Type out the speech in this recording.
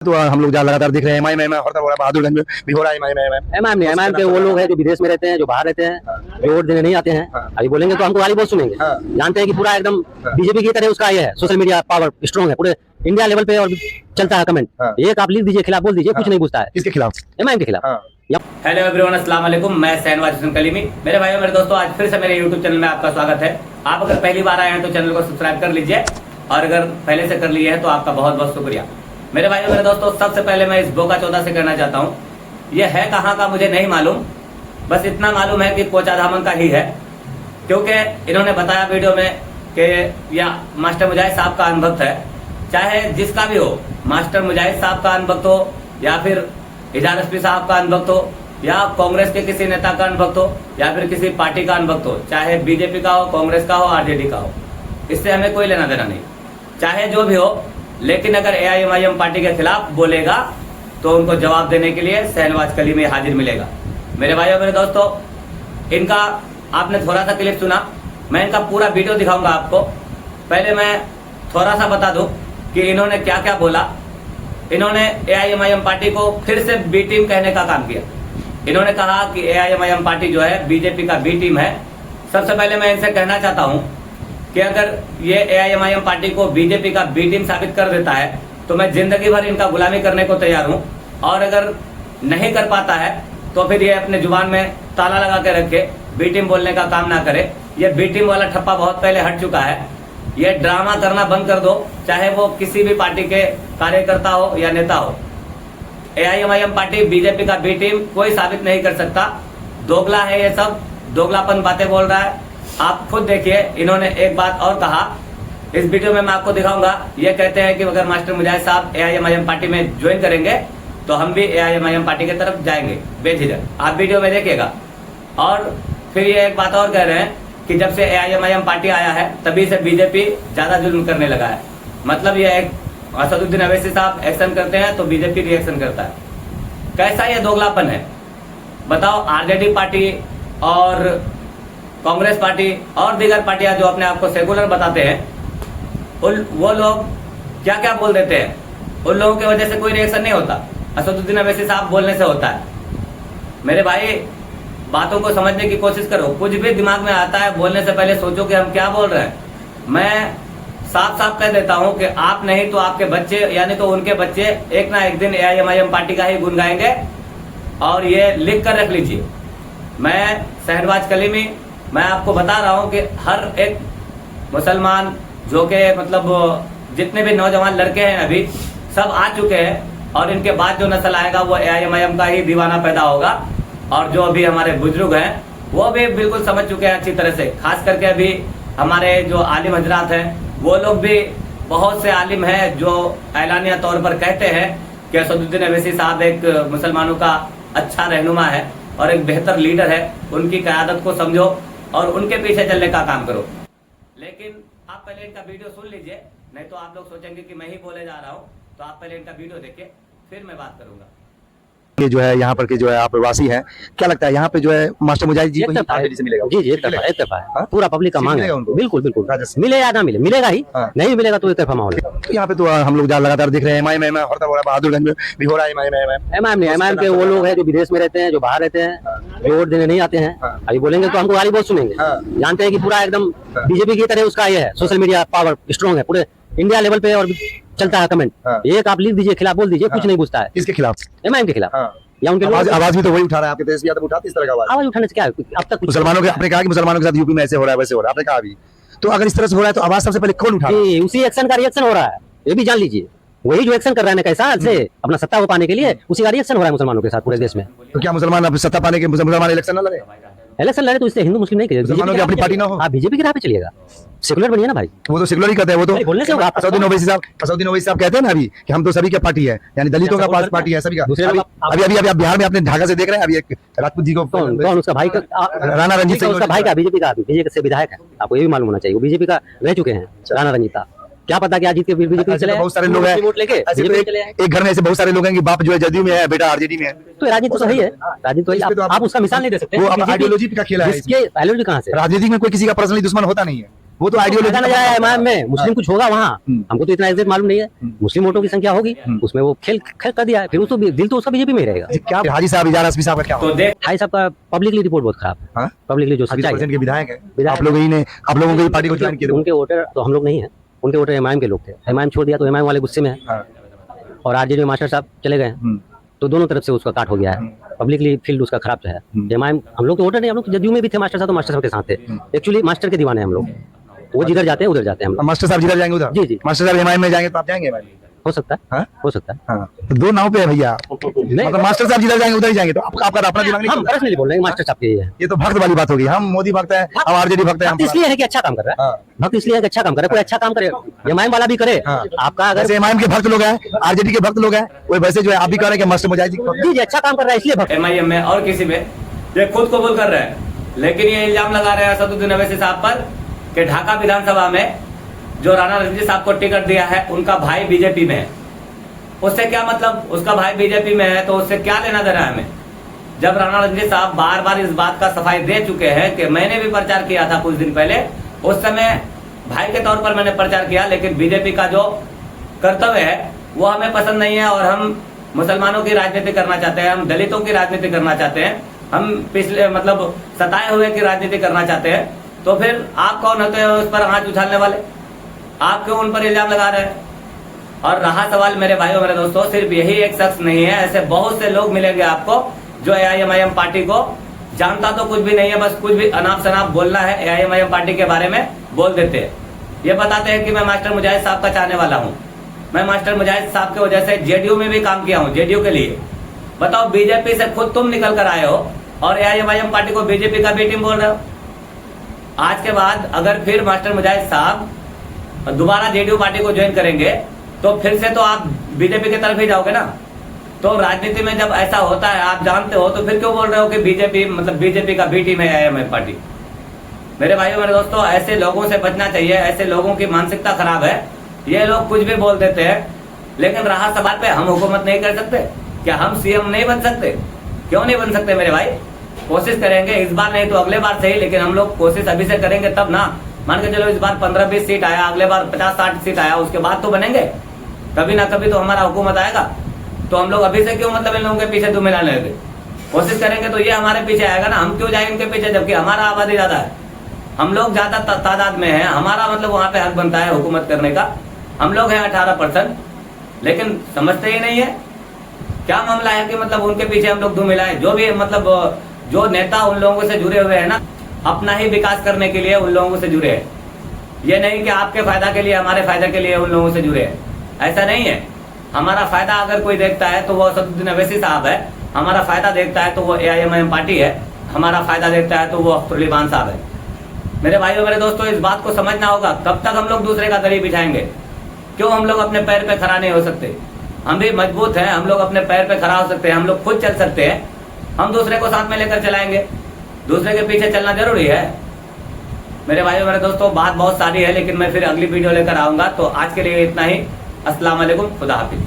तो हम लोग लगातार देख रहे हैं बहादुरगंज में भी हो रहा है एमआईएम के वो लोग हैं जो विदेश में रहते हैं, जो बाहर रहते हैं, जो वोट देने नहीं आते हैं। अभी बोलेंगे तो हमको गाली बहुत सुनेंगे। जानते हैं कि पूरा एकदम बीजेपी की तरह उसका ये है, सोशल मीडिया पावर स्ट्रॉन्ग है पूरे इंडिया लेवल पे और चलता है कमेंट। एक आप लिख दीजिए, खिलाफ बोल दीजिए, कुछ नहीं पूछता है। किसके खिलाफ? एमआईएम के खिलाफ। हेलो एवरीवन, अस्सलाम वालेकुम। मैं शहनवाज हुसैन कलीमी। मेरे भाइयों मेरे दोस्तों, आज फिर से मेरे यूट्यूब चैनल में आपका स्वागत है। आप अगर पहली बार आए हैं तो चैनल को सब्सक्राइब कर लीजिए, और अगर पहले से कर लिए हैं तो आपका बहुत बहुत शुक्रिया। मेरे भाइयों मेरे दोस्तों, सबसे पहले मैं इस बोका 14 से कहना चाहता हूँ, ये है कहाँ का मुझे नहीं मालूम, बस इतना मालूम है कि कोचाधामन का ही है। क्योंकि इन्होंने बताया वीडियो में कि या मास्टर मुजाहिद साहब का अनुभव है, चाहे जिसका भी हो, मास्टर मुजाहिद साहब का अनुभव हो या फिर इजाज एसपी साहब का अनुभव हो या कांग्रेस के किसी नेता का अनुभव हो या फिर किसी पार्टी का अनुभव हो, चाहे बीजेपी का हो, कांग्रेस का हो, आरजेडी का हो, इससे हमें कोई लेना देना नहीं, चाहे जो भी हो। लेकिन अगर एआईएमआईएम पार्टी के खिलाफ बोलेगा तो उनको जवाब देने के लिए शहनवाज कलीमी हाजिर मिलेगा। मेरे भाइयों मेरे दोस्तों, इनका आपने थोड़ा सा क्लिप सुना, मैं इनका पूरा वीडियो दिखाऊंगा आपको। पहले मैं थोड़ा सा बता दूं कि इन्होंने क्या क्या बोला। इन्होंने एआईएमआईएम पार्टी को फिर से बी टीम कहने का काम किया। इन्होंने कहा कि एआईएमआईएम पार्टी जो है बीजेपी का बी टीम है। सबसे पहले मैं इनसे कहना चाहता हूं कि अगर ये एआईएमआईएम पार्टी को बीजेपी का बी टीम साबित कर देता है तो मैं जिंदगी भर इनका गुलामी करने को तैयार हूं, और अगर नहीं कर पाता है तो फिर ये अपने जुबान में ताला लगा के रखे, बी टीम बोलने का काम ना करे। ये बी टीम वाला ठप्पा बहुत पहले हट चुका है। ये ड्रामा करना बंद कर दो, चाहे वो किसी भी पार्टी के कार्यकर्ता हो या नेता हो। एआईएमआईएम पार्टी बीजेपी का बी टीम कोई साबित नहीं कर सकता। दोगला है, ये सब दोगलापन बातें बोल रहा है। आप खुद देखिए, इन्होंने एक बात और कहा, इस वीडियो में मैं आपको दिखाऊंगा। ये कहते हैं कि अगर मास्टर मुजाहिद साहब एआईएमआईएम पार्टी में ज्वाइन करेंगे तो हम भी एआईएमआईएम पार्टी की तरफ जाएंगे बेझिझक। आप वीडियो में देखिएगा। और फिर ये एक बात और कह रहे हैं कि जब से एआईएमआईएम पार्टी आया है तभी से बीजेपी ज्यादा जुल्म करने लगा है। मतलब ये एक असदुद्दीन अवैसी साहब एक्शन करते हैं तो बीजेपी रिएक्शन करता है। कैसा ये दोगलापन है बताओ। आरजेडी पार्टी और कांग्रेस पार्टी और दीगर पार्टियां जो अपने आप को सेकुलर बताते हैं, वो लोग क्या क्या बोल देते हैं। उन लोगों की वजह से कोई रिएक्शन नहीं होता, असदुद्दीन अवैसी साहब बोलने से होता है। मेरे भाई, बातों को समझने की कोशिश करो। कुछ भी दिमाग में आता है, बोलने से पहले सोचो कि हम क्या बोल रहे हैं। मैं साफ साफ कह देता हूं कि आप नहीं तो आपके बच्चे, यानी तो उनके बच्चे एक ना एक दिन एआईएमआईएम पार्टी का ही गुण गाएंगे। और ये लिख कर रख लीजिए। मैं शहनवाज कलीमी, मैं आपको बता रहा हूं कि हर एक मुसलमान जो के मतलब जितने भी नौजवान लड़के हैं अभी सब आ चुके हैं, और इनके बाद जो नस्ल आएगा वो एआईएमआईएम का ही दीवाना पैदा होगा। और जो अभी हमारे बुजुर्ग हैं वो भी बिल्कुल समझ चुके हैं अच्छी तरह से। खास करके अभी हमारे जो आलिम हजरात हैं वो लोग भी, बहुत से आलिम हैं जो ऐलानिया तौर पर कहते हैं कि असदुद्दीन अवैसी साहब एक मुसलमानों का अच्छा रहनुमा है और एक बेहतर लीडर है। उनकी क़यादत को समझो और उनके पीछे चलने का काम करो। लेकिन आप पहले इनका वीडियो सुन लीजिए, नहीं तो आप लोग सोचेंगे कि मैं ही बोले जा रहा हूँ। तो आप पहले इनका वीडियो देखिए, फिर मैं बात करूंगा। ये जो है यहाँ पर के जो है आप प्रवासी हैं, क्या लगता है यहाँ पे जो है मास्टर मुजाहिद जी को ही पार्टी से मिलेगा? जी जी, एक तरफा है। पूरा पब्लिक का मांग है उनको। बिल्कुल बिल्कुल, मिले या ना मिले, मिलेगा ही। नहीं मिलेगा तो एक तरफा माहौल है। तो यहाँ पे तो हम लोग लगातार देख रहे हैं बहादुरगंज में भी हो रहा है एमआईएम के वो लोग हैं जो विदेश में रहते हैं, जो बाहर रहते हैं, जो वोट देने नहीं आते हैं। अभी बोलेंगे तो हमको गाली बहुत सुनेंगे। जानते हैं कि पूरा एकदम बीजेपी की तरह उसका ये है, सोशल मीडिया पावर स्ट्रॉन्ग है पूरे इंडिया लेवल पे और चलता है कमेंट। एक आप लिख दीजिए, खिलाफ बोल दीजिए, कुछ नहीं पूछता है। किसके खिलाफ? एमआईएम के खिलाफ। या उनके आवाज भी तो वही उठा रहा है। आपके देश भी तो उठाते इस तरह का आवाज उठाने से क्या है? अब तक मुसलमानों के, आपने कहा कि मुसलमानों के साथ यूपी में ऐसे हो रहा है वैसे हो रहा है, आपने कहा अभी। तो अगर इस तरह से हो रहा है तो आवाज सबसे पहले कौन उठा रहा है? उसी एक्शन का रिएक्शन हो रहा है, ये भी जान लीजिए। वही जो एक्शन कर रहा है ना कैसा से अपना सत्ता को पाने के लिए, उसी का रिएक्शन हो रहा है मुसलमानों के साथ पूरे देश में। तो क्या मुसलमान अब सत्ता पाने के मुसलमान इलेक्शन न लड़े? इलेक्शन लड़े तो इससे हिंदू मुस्लिम नहीं करेगा। मुसलमानों की अपनी पार्टी ना हो। आप बीजेपी की राह पे चलिएगा, सेकुलर बनिए ना भाई। वो तो सेकुलर ही कहते हैं। वो तो बोलने से असदुद्दीन ओवैसी साहब कहते हैं ना अभी कि हम तो सभी की पार्टी है, यानी दलितों का पार्टी है सभी का। अभी अभी आप बिहार में अपने ढाका से देख रहे हैं, अभी एक राजपूत जी को, कौन उसका भाई का, राणा रंजीत सिंह, उसका भाई का बीजेपी का, बीजेपी से विधायक है। आपको ये भी मालूम होना चाहिए, वो बीजेपी का रह चुके हैं, राणा रंजीता। क्या पता क्या जीत के बीजेपी चले। बहुत सारे लोग हैं एक घर में ऐसे बहुत सारे लोग हैं कि बाप जो है जदयू में है, बेटा आरजेडी में है। तो राजनीति तो सही है, राजनीति तो आप उसका मिसाल नहीं दे सकते। वो आइडियोलॉजी का खेल है। आइडियोलॉजी कहाँ से? राजनीति में कोई किसी का पर्सनली दुश्मन होता नहीं है। वो तो आइडियोलॉजी नजर आया इमाम में मुस्लिम कुछ होगा वहाँ, हमको तो इतना एग्जैक्ट मालूम नहीं है। मुस्लिम वोटों की संख्या होगी उसमें, वो खेल कर दिया है, फिर उसको दिल तो उसका बीजेपी में ही रहेगा। क्या हाजी साहब इजारा हस्मी साहब का क्या तो देख भाई साहब का पब्लिकली रिपोर्ट बहुत खराब है, पब्लिकली जो सच्चाई है। के विधायक है आप लोग ही ने, आप लोगों को पार्टी को ज्वाइन किया। उनके वोटर तो हम लोग नहीं है, उनके वोटर एमआईएम के लोग थे। एमआईएम छोड़ दिया तो एमआईएम वाले गुस्से में है, और आरजेडी में मास्टर साहब चले गए, तो दोनों तरफ से उसका काट हो गया है। पब्लिकली फील्ड उसका खराब है। एमआईएम हम लोग तो वोटर नहीं, हम लोग जदयू में भी थे, मास्टर साहब तो मास्टर साहब के साथ थे। एक्चुअली मास्टर के दीवाने हम लोग, वो जिधर जाते हैं उधर जाते हैं हम लोग। मास्टर साहब जिधर जाएंगे उधर? जी जी, मास्टर साहब एमआईएम में जाएंगे तो आप जाएंगे? हो सकता है, हो सकता है। हाँ, तो दो नाव पे है भैया, मतलब मास्टर साहब जिधर जाएंगे उधर ही जाएंगे, तो आपका अपना दिमाग नहीं? हम पर्सनली बोल रहे हैं मास्टर साहब के ये है। ये तो भक्त वाली बात होगी। हम मोदी भक्त है, हम आरजेडी भक्त है। भक्त इसलिए है कि अच्छा काम कर रहा है, भक्त इसलिए है कि अच्छा काम कर रहा है। कोई अच्छा काम करे, एमआईएम वाला भी करे। आपका अगर एमआईएम के भक्त लोग हैं, आरजेडी के भक्त लोग हैं, वो वैसे जो है आप भी कह रहे हैं कि मास्टर मुजाहिद जी जी अच्छा काम कर रहा है इसलिए भक्त। एमआईएम में और किसी में ये खुद कबूल कर रहे हैं, लेकिन ये इल्जाम लगा रहे हैं असदुद्दीन अवैसी साहब पर कि ढाका विधानसभा में जो राणा रणजीत साहब को टिकट दिया है उनका भाई बीजेपी में है। उससे क्या मतलब, उसका भाई बीजेपी में है तो उससे क्या लेना देना है हमें? जब राणा रणजीत साहब बार बार इस बात का सफाई दे चुके हैं कि मैंने भी प्रचार किया था कुछ दिन पहले, उस समय भाई के तौर पर मैंने प्रचार किया, लेकिन बीजेपी का जो कर्तव्य है वो हमें पसंद नहीं है, और हम मुसलमानों की राजनीति करना चाहते हैं, हम दलितों की राजनीति करना चाहते हैं, हम पिछले मतलब सताए हुए की राजनीति करना चाहते हैं। तो फिर आप कौन होते हैं उस पर आंच उछालने वाले? आप क्यों उन पर इल्जाम लगा रहे हैं? और रहा सवाल मेरे भाइयों मेरे दोस्तों, सिर्फ यही एक शख्स नहीं है, ऐसे बहुत से लोग मिलेंगे आपको जो एआईएमआईएम पार्टी को जानता तो कुछ भी नहीं है, बस कुछ भी अनाप शनाप बोलना है एआईएमआईएम पार्टी के बारे में बोल देते हैं। ये बताते हैं कि मैं मास्टर मुजाहिद साहब का चाहने वाला हूँ, मैं मास्टर मुजाहिद साहब की वजह से जेडीयू में भी काम किया हूँ, जेडीयू के लिए। बताओ, बीजेपी से खुद तुम निकल कर आए हो और एआईएमआईएम पार्टी को बीजेपी का बी टीम बोल रहे हो। आज के बाद अगर फिर मास्टर मुजाहिद साहब दोबारा जेडीयू पार्टी को ज्वाइन करेंगे तो फिर से तो आप बीजेपी की तरफ ही जाओगे ना। तो राजनीति में जब ऐसा होता है, आप जानते हो, तो फिर क्यों बोल रहे हो कि बीजेपी मतलब बीजेपी का बी टीम है एआईएमआईएम पार्टी? मेरे भाइयों मेरे दोस्तों, ऐसे लोगों से बचना चाहिए, ऐसे लोगों की मानसिकता खराब है। ये लोग कुछ भी बोल देते हैं, लेकिन रहा सवाल पे हम हुकूमत नहीं कर सकते क्या? हम सीएम नहीं बन सकते? क्यों नहीं बन सकते मेरे भाई? कोशिश करेंगे, इस बार नहीं तो अगले बार सही, लेकिन हम लोग कोशिश अभी से करेंगे तब ना। मान के चलो इस बार 15-20 सीट आया, अगले बार 50-60 सीट आया, उसके बाद तो बनेंगे, कभी ना कभी तो हमारा हुकूमत आएगा। तो हम लोग अभी से क्यों मतलब इन लोगों के पीछे दुम मिलाने लगे? कोशिश करेंगे तो ये हमारे पीछे आएगा ना। हम क्यों जाए इनके पीछे, जबकि हमारा आबादी ज्यादा है, हम लोग ज्यादा तादाद में है, हमारा मतलब वहां पे हक बनता है हुकूमत करने का। हम लोग हैं 18%, लेकिन समझते ही नहीं है क्या मामला है कि मतलब उनके पीछे हम लोग दुम मिलाए। जो भी मतलब जो नेता उन लोगों से जुड़े हुए हैं ना, अपना ही विकास करने के लिए उन लोगों से जुड़े हैं। ये नहीं कि आपके फायदा के लिए, हमारे फायदा के लिए उन लोगों से जुड़े हैं, ऐसा नहीं है। हमारा फायदा अगर कोई देखता है तो वो असदुद्दीन अवैसी साहब है, हमारा फायदा देखता है तो वो एआईएमआईएम पार्टी है, हमारा फायदा देखता है तो वो अख्तर अली खान साहब है। मेरे भाइयों मेरे दोस्तों, इस बात को समझना होगा। कब तक हम लोग दूसरे का दरी बिछाएंगे? क्यों हम लोग अपने पैर पे खड़ा नहीं हो सकते? हम भी मजबूत हैं, हम लोग अपने पैर पे खड़ा हो सकते हैं, हम लोग खुद चल सकते हैं, हम दूसरे को साथ में लेकर चलाएंगे। दूसरे के पीछे चलना जरूरी है। मेरे भाइयों मेरे दोस्तों, बात बहुत सारी है, लेकिन मैं फिर अगली वीडियो लेकर आऊंगा। तो आज के लिए इतना ही। अस्सलाम वालेकुम, खुदा हाफिज।